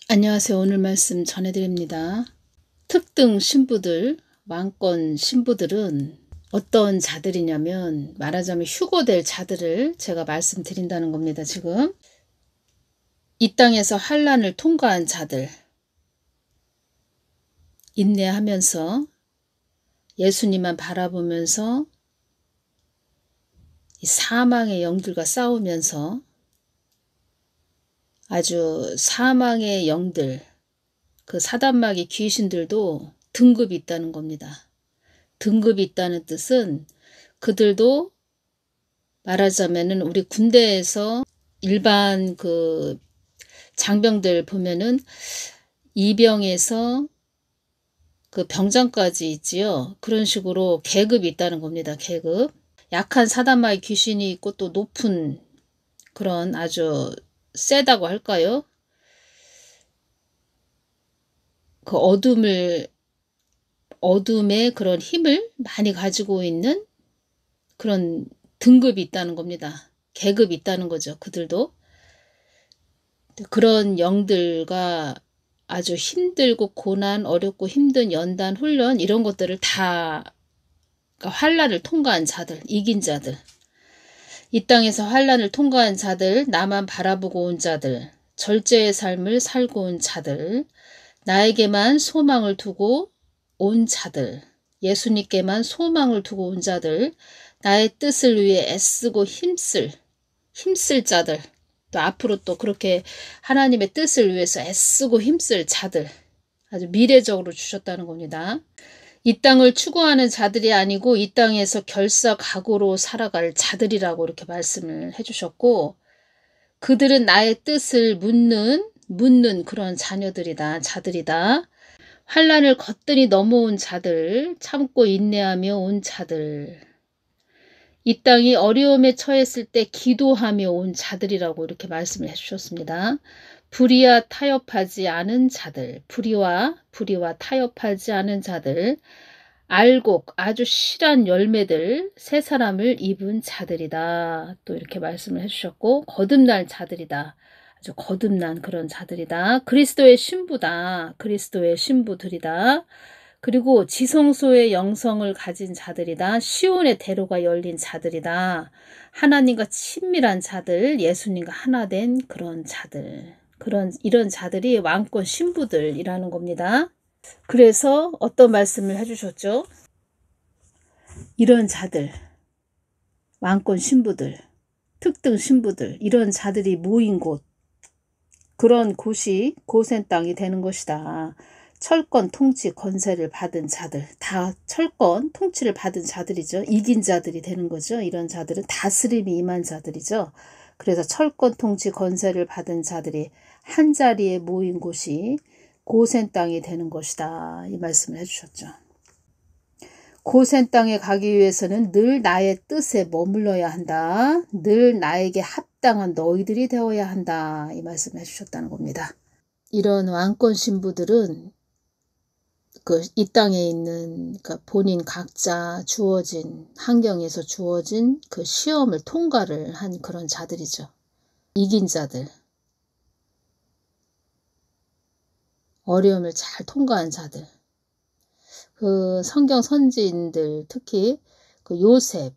안녕하세요. 오늘 말씀 전해드립니다. 특등 신부들, 왕권 신부들은 어떤 자들이냐면 말하자면 휴거될 자들을 제가 말씀드린다는 겁니다. 지금 이 땅에서 환난을 통과한 자들, 인내하면서 예수님만 바라보면서 이 사망의 영들과 싸우면서 아주 사망의 영들, 그 사단마귀 귀신들도 등급이 있다는 겁니다. 등급이 있다는 뜻은 그들도 말하자면은 우리 군대에서 일반 그 장병들 보면은 이병에서 그 병장까지 있지요. 그런 식으로 계급이 있다는 겁니다. 계급. 약한 사단마귀 귀신이 있고 또 높은 그런 아주 세다고 할까요? 그 어둠의 그런 힘을 많이 가지고 있는 그런 등급이 있다는 겁니다. 계급이 있다는 거죠. 그들도. 그런 영들과 아주 힘들고 고난, 어렵고 힘든 연단, 훈련 이런 것들을 다 환난을 통과한 자들, 이긴 자들, 이 땅에서 환난을 통과한 자들, 나만 바라보고 온 자들, 절제의 삶을 살고 온 자들, 나에게만 소망을 두고 온 자들, 예수님께만 소망을 두고 온 자들, 나의 뜻을 위해 애쓰고 힘쓸 자들, 또 앞으로 또 그렇게 하나님의 뜻을 위해서 애쓰고 힘쓸 자들, 아주 미래적으로 주셨다는 겁니다. 이 땅을 추구하는 자들이 아니고 이 땅에서 결사각오로 살아갈 자들이라고 이렇게 말씀을 해주셨고, 그들은 나의 뜻을 묻는 그런 자들이다. 환난을 거뜬히 넘어온 자들, 참고 인내하며 온 자들, 이 땅이 어려움에 처했을 때 기도하며 온 자들이라고 이렇게 말씀을 해주셨습니다. 불의와 타협하지 않은 자들, 불의와 타협하지 않은 자들, 알곡 아주 실한 열매들, 새 사람을 입은 자들이다. 또 이렇게 말씀을 해주셨고, 거듭난 자들이다. 아주 거듭난 그런 자들이다. 그리스도의 신부다. 그리스도의 신부들이다. 그리고 지성소의 영성을 가진 자들이다. 시온의 대로가 열린 자들이다. 하나님과 친밀한 자들, 예수님과 하나 된 그런 자들. 이런 자들이 왕권 신부들이라는 겁니다. 그래서 어떤 말씀을 해주셨죠? 이런 자들, 왕권 신부들, 특등 신부들, 이런 자들이 모인 곳, 그런 곳이 고센 땅이 되는 것이다. 철권 통치 권세를 받은 자들, 다 철권 통치를 받은 자들이죠. 이긴 자들이 되는 거죠. 이런 자들은 다스림이 임한 자들이죠. 그래서 철권 통치 권세를 받은 자들이 한자리에 모인 곳이 고센 땅이 되는 것이다. 이 말씀을 해주셨죠. 고센 땅에 가기 위해서는 늘 나의 뜻에 머물러야 한다. 늘 나에게 합당한 너희들이 되어야 한다. 이 말씀을 해주셨다는 겁니다. 이런 왕권 신부들은 이 땅에 있는 본인 각자 주어진 환경에서 주어진 그 시험을 통과를 한 그런 자들이죠. 이긴 자들, 어려움을 잘 통과한 자들. 그 성경 선지인들, 특히 그 요셉,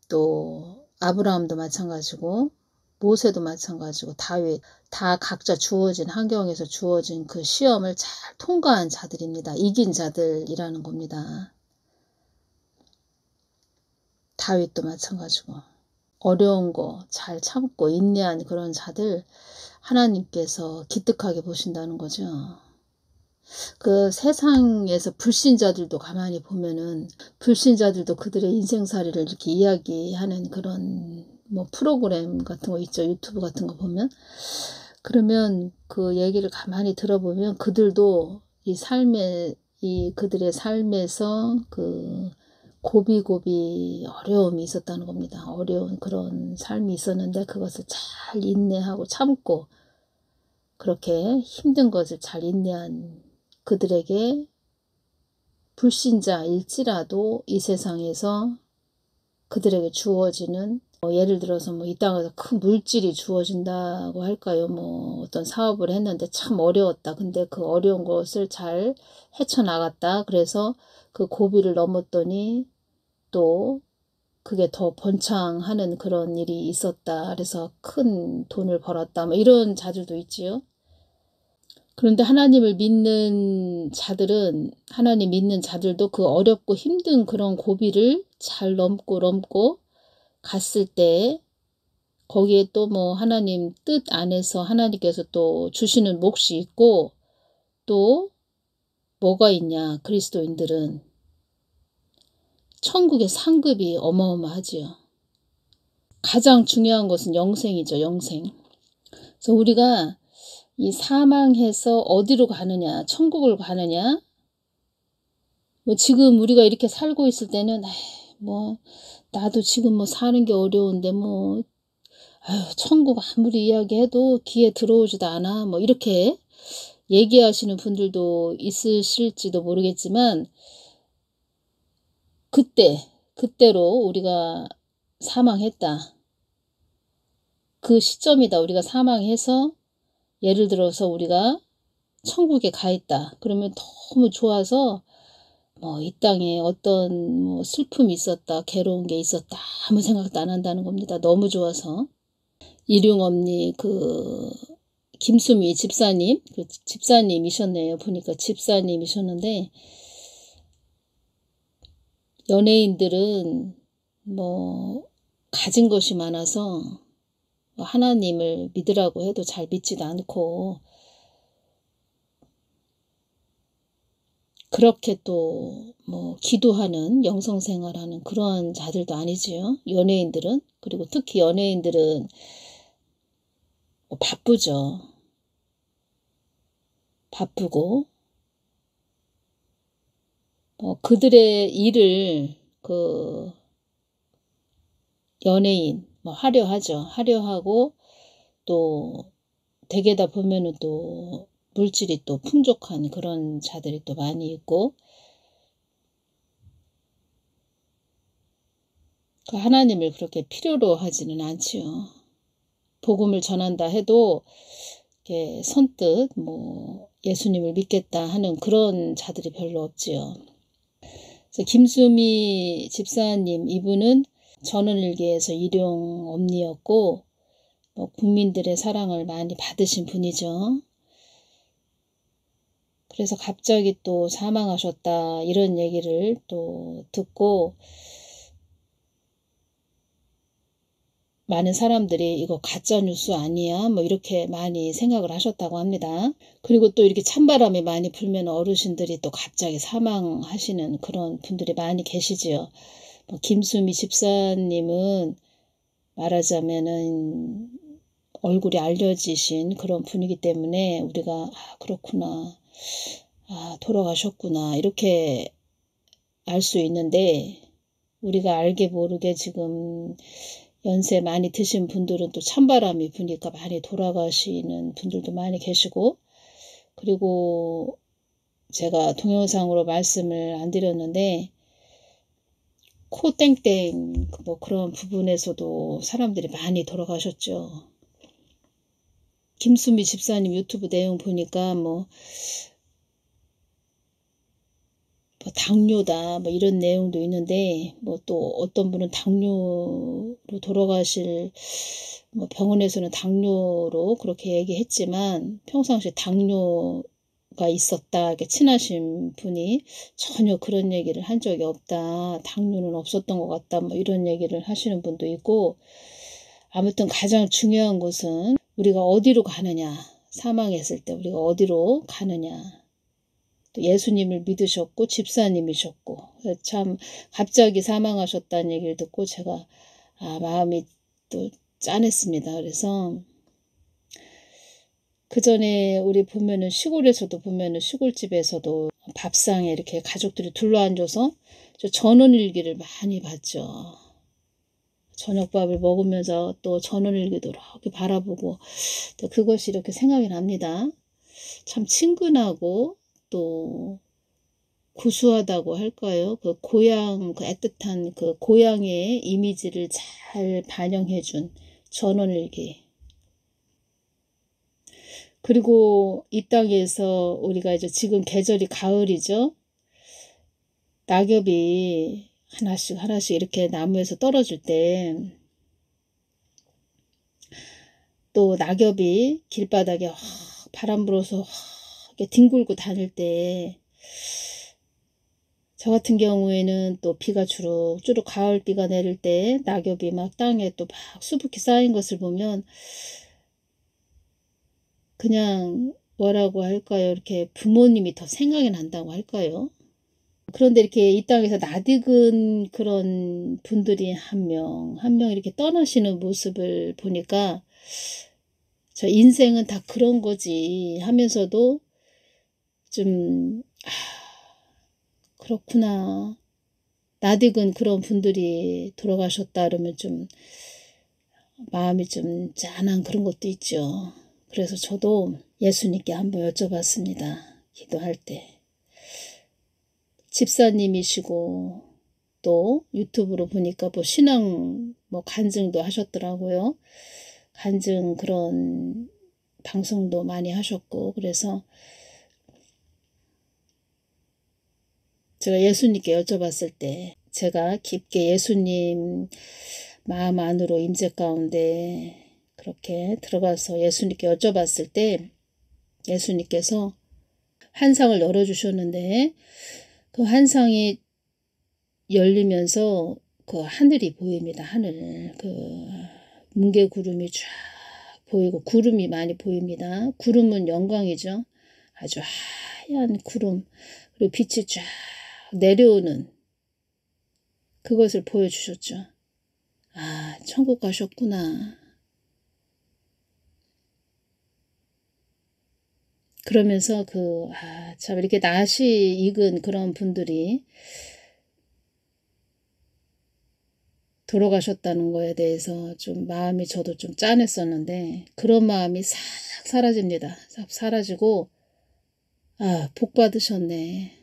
또 아브라함도 마찬가지고 모세도 마찬가지고 다윗, 다 각자 주어진 환경에서 주어진 그 시험을 잘 통과한 자들입니다. 이긴 자들이라는 겁니다. 다윗도 마찬가지고 어려운 거 잘 참고 인내한 그런 자들 하나님께서 기특하게 보신다는 거죠. 그 세상에서 불신자들도 가만히 보면은 불신자들도 그들의 인생살이를 이렇게 이야기하는 그런 뭐 프로그램 같은 거 있죠. 유튜브 같은 거 보면. 그러면 그 얘기를 가만히 들어보면 그들도 그들의 삶에서 그 고비고비 어려움이 있었다는 겁니다. 어려운 그런 삶이 있었는데 그것을 잘 인내하고 참고 그렇게 힘든 것을 잘 인내한 그들에게 불신자일지라도 이 세상에서 그들에게 주어지는 예를 들어서 뭐 이 땅에서 큰 물질이 주어진다고 할까요? 뭐 어떤 사업을 했는데 참 어려웠다. 근데 그 어려운 것을 잘 헤쳐나갔다. 그래서 그 고비를 넘었더니 또 그게 더 번창하는 그런 일이 있었다. 그래서 큰 돈을 벌었다. 뭐 이런 자들도 있지요. 그런데 하나님을 믿는 자들은, 하나님 믿는 자들도 그 어렵고 힘든 그런 고비를 잘 넘고 갔을 때 거기에 또 뭐 하나님 뜻 안에서 하나님께서 또 주시는 몫이 있고, 또 뭐가 있냐, 그리스도인들은 천국의 상급이 어마어마하지요. 가장 중요한 것은 영생이죠. 영생. 그래서 우리가 이 사망해서 어디로 가느냐, 천국을 가느냐, 뭐 지금 우리가 이렇게 살고 있을 때는 뭐 나도 지금 뭐 사는 게 어려운데 뭐 아유, 천국 아무리 이야기해도 귀에 들어오지도 않아, 뭐 이렇게 얘기하시는 분들도 있으실지도 모르겠지만, 그때로 우리가 사망했다. 그 시점이다. 우리가 사망해서 예를 들어서 우리가 천국에 가 있다. 그러면 너무 좋아서 뭐 이 땅에 어떤 뭐 슬픔이 있었다, 괴로운 게 있었다, 아무 생각도 안 한다는 겁니다. 너무 좋아서. 일용엄니 그 김수미 집사님, 그 집사님이셨네요. 보니까 집사님이셨는데, 연예인들은 뭐 가진 것이 많아서 하나님을 믿으라고 해도 잘 믿지도 않고, 그렇게 또 뭐 기도하는 영성생활하는 그런 자들도 아니지요. 연예인들은. 그리고 특히 연예인들은 뭐 바쁘죠. 바쁘고 그들의 일을 그 연예인 뭐 하려 하죠. 하려 하고, 또 댁에다 보면은 또 물질이 또 풍족한 그런 자들이 또 많이 있고, 그 하나님을 그렇게 필요로 하지는 않지요. 복음을 전한다 해도 이렇게 선뜻 뭐 예수님을 믿겠다 하는 그런 자들이 별로 없지요. 그래서 김수미 집사님, 이분은 전원일기에서 일용엄니였고 뭐 국민들의 사랑을 많이 받으신 분이죠. 그래서 갑자기 또 사망하셨다 이런 얘기를 또 듣고 많은 사람들이 이거 가짜뉴스 아니야? 뭐 이렇게 많이 생각을 하셨다고 합니다. 그리고 또 이렇게 찬바람이 많이 불면 어르신들이 또 갑자기 사망하시는 그런 분들이 많이 계시지요. 뭐 김수미 집사님은 말하자면은 얼굴이 알려지신 그런 분이기 때문에 우리가 그렇구나, 돌아가셨구나 이렇게 알 수 있는데, 우리가 알게 모르게 지금 연세 많이 드신 분들은 또 찬바람이 부니까 많이 돌아가시는 분들도 많이 계시고, 그리고 제가 동영상으로 말씀을 안 드렸는데 코 땡땡 뭐 그런 부분에서도 사람들이 많이 돌아가셨죠. 김수미 집사님 유튜브 내용 보니까 뭐 당뇨다 뭐 이런 내용도 있는데, 뭐 또 어떤 분은 당뇨로 돌아가실, 뭐 병원에서는 당뇨로 그렇게 얘기했지만 평상시 당뇨가 있었다 이렇게 친하신 분이 전혀 그런 얘기를 한 적이 없다, 당뇨는 없었던 것 같다 뭐 이런 얘기를 하시는 분도 있고, 아무튼 가장 중요한 것은 우리가 어디로 가느냐, 사망했을 때 우리가 어디로 가느냐. 또 예수님을 믿으셨고 집사님이셨고, 참 갑자기 사망하셨다는 얘기를 듣고 제가 마음이 또 짠했습니다. 그래서 그 전에 우리 보면은 시골에서도 보면은 시골집에서도 밥상에 이렇게 가족들이 둘러앉아서 전원일기를 많이 봤죠. 저녁밥을 먹으면서 또 전원일기도 이렇게 바라보고, 그것이 이렇게 생각이 납니다. 참 친근하고 또 구수하다고 할까요? 그 고향, 그 애틋한 그 고향의 이미지를 잘 잘 반영해준 전원일기. 그리고 이 땅에서 우리가 이제 지금 계절이 가을이죠. 낙엽이 하나씩 하나씩 이렇게 나무에서 떨어질 때, 또 낙엽이 길바닥에 바람 불어서 이렇게 뒹굴고 다닐 때, 저 같은 경우에는 또 비가 주룩주룩 가을비가 내릴 때 낙엽이 막 땅에 또 막 수북히 쌓인 것을 보면 그냥 뭐라고 할까요? 이렇게 부모님이 더 생각이 난다고 할까요? 그런데 이렇게 이 땅에서 낯익은 그런 분들이 한 명, 한 명 이렇게 떠나시는 모습을 보니까 저 인생은 다 그런 거지 하면서도 좀, 그렇구나. 낯익은 그런 분들이 돌아가셨다 그러면 좀 마음이 좀 짠한 그런 것도 있죠. 그래서 저도 예수님께 한번 여쭤봤습니다. 기도할 때. 집사님이시고 또 유튜브로 보니까 뭐 신앙 뭐 간증도 하셨더라고요. 간증 그런 방송도 많이 하셨고, 그래서 제가 예수님께 여쭤봤을 때 제가 깊게 예수님 마음 안으로 임재 가운데 그렇게 들어가서 예수님께 여쭤봤을 때 예수님께서 환상을 열어주셨는데 그 환상이 열리면서 그 하늘이 보입니다. 하늘. 그 뭉게 구름이 쫙 보이고 구름이 많이 보입니다. 구름은 영광이죠. 아주 하얀 구름. 그리고 빛이 쫙 내려오는 그것을 보여주셨죠. 아, 천국 가셨구나. 그러면서 참 이렇게 낯이 익은 그런 분들이 돌아가셨다는 거에 대해서 좀 마음이 저도 좀 짠했었는데 그런 마음이 싹 사라집니다. 싹 사라지고 아, 복 받으셨네.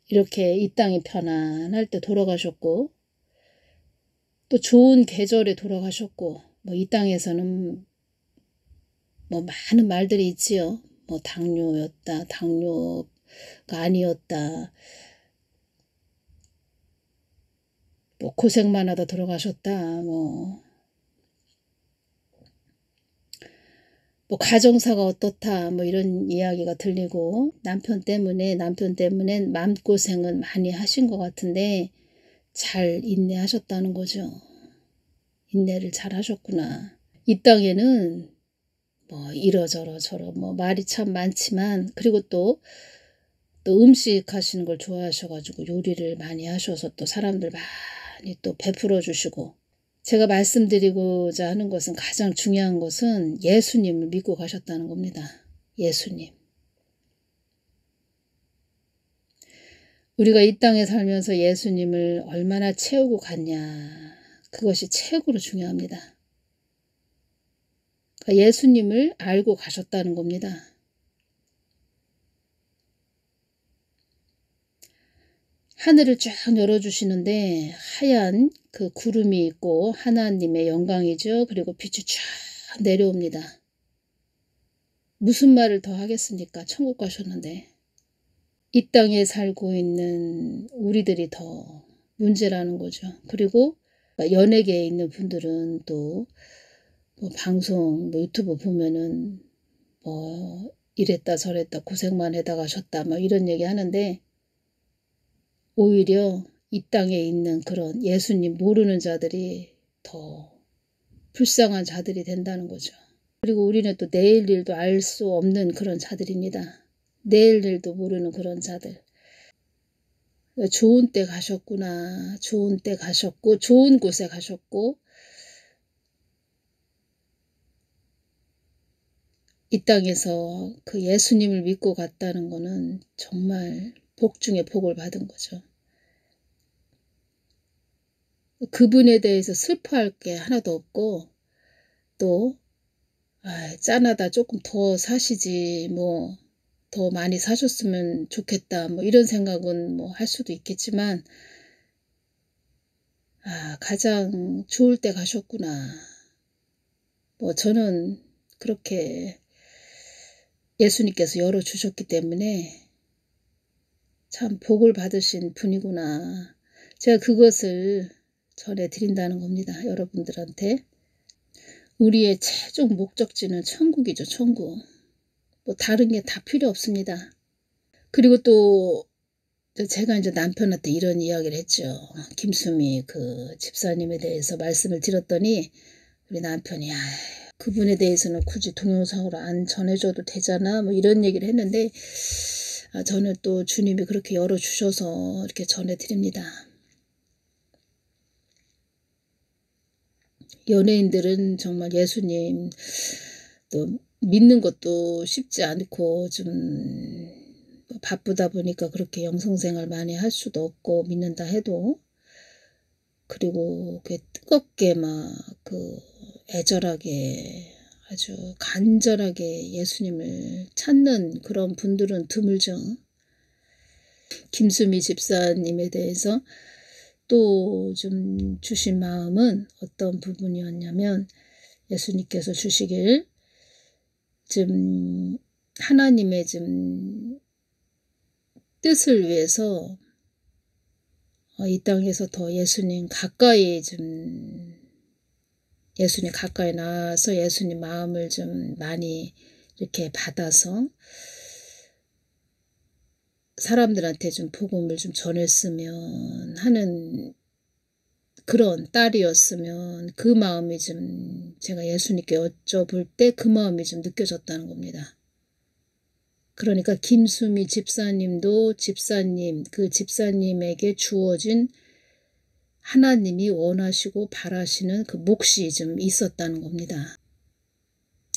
이렇게 이 땅이 편안할 때 돌아가셨고 또 좋은 계절에 돌아가셨고 뭐 이 땅에서는 뭐 많은 말들이 있지요. 뭐 당뇨였다, 당뇨가 아니었다, 뭐 고생만 하다 돌아가셨다, 뭐 가정사가 어떻다, 뭐 이런 이야기가 들리고 남편 때문에 마음고생은 많이 하신 것 같은데 잘 인내하셨다는 거죠. 인내를 잘 하셨구나. 이 땅에는 뭐 이러저러 저러 뭐 말이 참 많지만 그리고 또 음식 하시는 걸 좋아하셔가지고 요리를 많이 하셔서 또 사람들 많이 또 베풀어 주시고 제가 말씀드리고자 하는 것은 가장 중요한 것은 예수님을 믿고 가셨다는 겁니다. 예수님. 우리가 이 땅에 살면서 예수님을 얼마나 채우고 갔냐. 그것이 최고로 중요합니다. 예수님을 알고 가셨다는 겁니다. 하늘을 쫙 열어주시는데 하얀 그 구름이 있고 하나님의 영광이죠. 그리고 빛이 쫙 내려옵니다. 무슨 말을 더 하겠습니까? 천국 가셨는데. 이 땅에 살고 있는 우리들이 더 문제라는 거죠. 그리고 연예계에 있는 분들은 또 뭐 방송, 뭐 유튜브 보면은 뭐 이랬다 저랬다 고생만 해다 가셨다 뭐 이런 얘기 하는데 오히려 이 땅에 있는 그런 예수님 모르는 자들이 더 불쌍한 자들이 된다는 거죠. 그리고 우리는 또 내일 일도 알 수 없는 그런 자들입니다. 내일 일도 모르는 그런 자들. 좋은 때 가셨구나. 좋은 때 가셨고 좋은 곳에 가셨고 이 땅에서 그 예수님을 믿고 갔다는 거는 정말 복 중에 복을 받은 거죠. 그분에 대해서 슬퍼할 게 하나도 없고 또 짠하다 조금 더 사시지 뭐 더 많이 사셨으면 좋겠다. 뭐 이런 생각은 뭐 할 수도 있겠지만, 가장 좋을 때 가셨구나. 뭐 저는 그렇게 예수님께서 열어주셨기 때문에 참 복을 받으신 분이구나. 제가 그것을 전해드린다는 겁니다. 여러분들한테. 우리의 최종 목적지는 천국이죠. 천국. 뭐 다른 게 다 필요 없습니다. 그리고 또 제가 이제 남편한테 이런 이야기를 했죠. 김수미 그 집사님에 대해서 말씀을 드렸더니 우리 남편이 그분에 대해서는 굳이 동영상으로 안 전해줘도 되잖아. 뭐 이런 얘기를 했는데 저는 또 주님이 그렇게 열어주셔서 이렇게 전해드립니다. 연예인들은 정말 예수님 또 믿는 것도 쉽지 않고 좀 바쁘다 보니까 그렇게 영성생활 많이 할 수도 없고 믿는다 해도 그리고 그 뜨겁게 막 그 애절하게 아주 간절하게 예수님을 찾는 그런 분들은 드물죠. 김수미 집사님에 대해서 또 좀 주신 마음은 어떤 부분이었냐면 예수님께서 주시길 좀 하나님의 좀 뜻을 위해서 이 땅에서 더 예수님 가까이 나와서 예수님 마음을 좀 많이 이렇게 받아서 사람들한테 좀 복음을 좀 전했으면 하는 그런 딸이었으면 그 마음이 좀 제가 예수님께 여쭤볼 때 그 마음이 좀 느껴졌다는 겁니다. 그러니까 김수미 집사님도 그 집사님에게 주어진 하나님이 원하시고 바라시는 그 몫이 좀 있었다는 겁니다.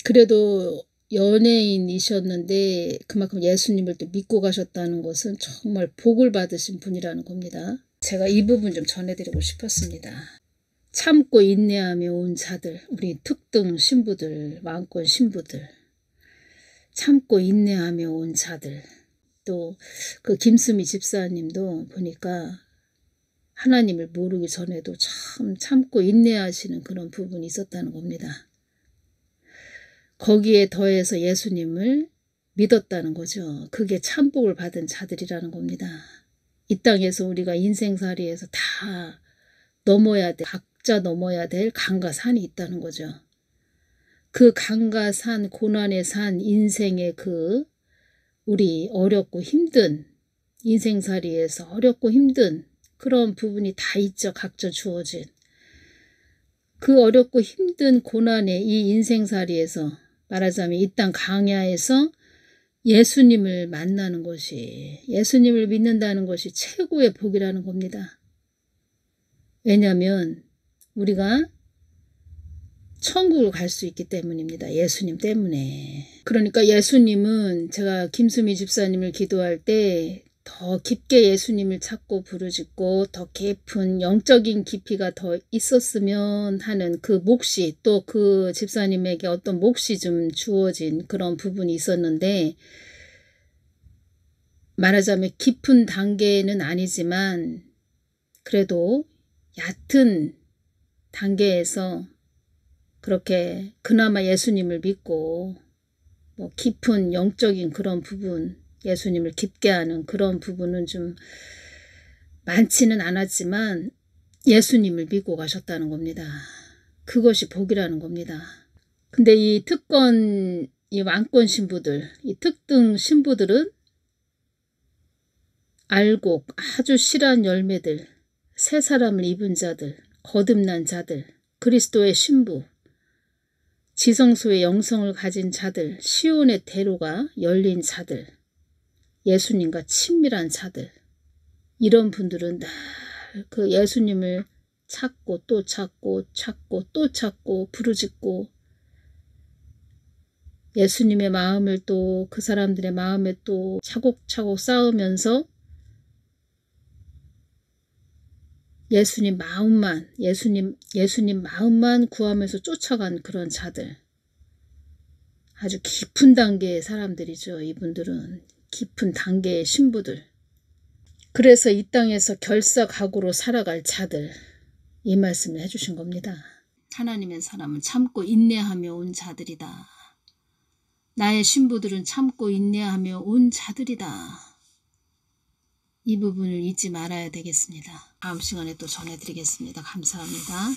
그래도 연예인이셨는데 그만큼 예수님을 또 믿고 가셨다는 것은 정말 복을 받으신 분이라는 겁니다. 제가 이 부분 좀 전해드리고 싶었습니다. 참고 인내하며 온 자들, 우리 특등 신부들, 왕권 신부들, 참고 인내하며 온 자들, 또 그 김수미 집사님도 보니까 하나님을 모르기 전에도 참 참고 인내하시는 그런 부분이 있었다는 겁니다. 거기에 더해서 예수님을 믿었다는 거죠. 그게 참복을 받은 자들이라는 겁니다. 이 땅에서 우리가 인생살이에서 다 각자 넘어야 될 강과 산이 있다는 거죠. 그 강과 산, 고난의 산, 인생의 우리 어렵고 힘든 인생살이에서 어렵고 힘든 그런 부분이 다 있죠. 각자 주어진. 그 어렵고 힘든 고난의 이 인생살이에서 말하자면 이 땅 강야에서 예수님을 만나는 것이, 예수님을 믿는다는 것이 최고의 복이라는 겁니다. 왜냐하면 우리가 천국을 갈 수 있기 때문입니다. 예수님 때문에. 그러니까 예수님은 제가 김수미 집사님을 기도할 때 더 깊게 예수님을 찾고 부르짖고 더 깊은 영적인 깊이가 더 있었으면 하는 그 몫이, 또 그 집사님에게 어떤 몫이 좀 주어진 그런 부분이 있었는데, 말하자면 깊은 단계는 아니지만 그래도 얕은 단계에서 그렇게 그나마 예수님을 믿고 뭐 깊은 영적인 그런 부분, 예수님을 깊게 하는 그런 부분은 좀 많지는 않았지만 예수님을 믿고 가셨다는 겁니다. 그것이 복이라는 겁니다. 근데 이 왕권 신부들, 이 특등 신부들은 알곡, 아주 실한 열매들, 새 사람을 입은 자들, 거듭난 자들, 그리스도의 신부, 지성소의 영성을 가진 자들, 시온의 대로가 열린 자들, 예수님과 친밀한 자들, 이런 분들은 늘 그 예수님을 찾고 또 찾고 또 찾고 부르짖고 예수님의 마음을 또 그 사람들의 마음에 또 차곡차곡 쌓으면서 예수님 마음만 구하면서 쫓아간 그런 자들, 아주 깊은 단계의 사람들이죠. 이분들은 깊은 단계의 신부들. 그래서 이 땅에서 결사각오로 살아갈 자들, 이 말씀을 해주신 겁니다. 하나님의 사람은 참고 인내하며 온 자들이다. 나의 신부들은 참고 인내하며 온 자들이다. 이 부분을 잊지 말아야 되겠습니다. 다음 시간에 또 전해드리겠습니다. 감사합니다.